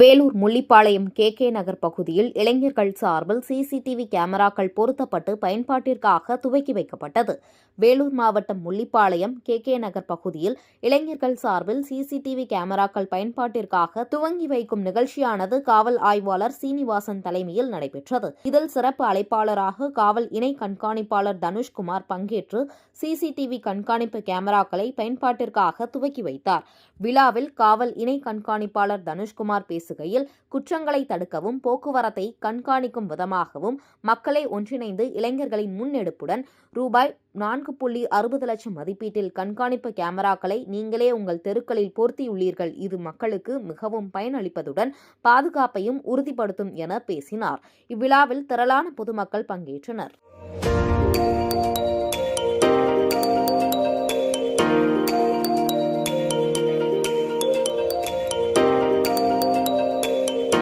Vellore Mullipalayam K நகர் பகுதியில் இளைஞர்கள் சார்பில் சிசிடிவி கேமராக்கள் பொருத்தப்பட்டு பயன்பாட்டிற்காக துவக்கி வைக்கப்பட்டது. வேலூர் மாவட்டம் முள்ளிப்பாளையம் கே நகர் பகுதியில் இளைஞர்கள் சார்பில் சிசிடிவி கேமராக்கள் பயன்பாட்டிற்காக துவங்கி வைக்கும் நிகழ்ச்சியானது காவல் ஆய்வாளர் சீனிவாசன் தலைமையில் நடைபெற்றது. இதில் சிறப்பு அழைப்பாளராக காவல் இணை கண்காணிப்பாளர் தனுஷ்குமார் பங்கேற்று சிசிடிவி கண்காணிப்பு கேமராக்களை பயன்பாட்டிற்காக துவக்கி வைத்தார். விழாவில் காவல் இணை கண்காணிப்பாளர் தனுஷ்குமார் பேசுகையில், குற்றங்களை தடுக்கவும் போக்குவரத்தை கண்காணிக்கும் விதமாகவும் மக்களை ஒன்றிணைந்து இளைஞர்களின் முன்னெடுப்புடன் ரூபாய் 4.60 லட்சம் மதிப்பீட்டில் கண்காணிப்பு கேமராக்களை நீங்களே உங்கள் தெருக்களில் பொருத்தியுள்ளீர்கள். இது மக்களுக்கு மிகவும் பயனளிப்பதுடன் பாதுகாப்பையும் உறுதிப்படுத்தும் என பேசினார். இவ்விழாவில் திரளான பொதுமக்கள் பங்கேற்றனர்.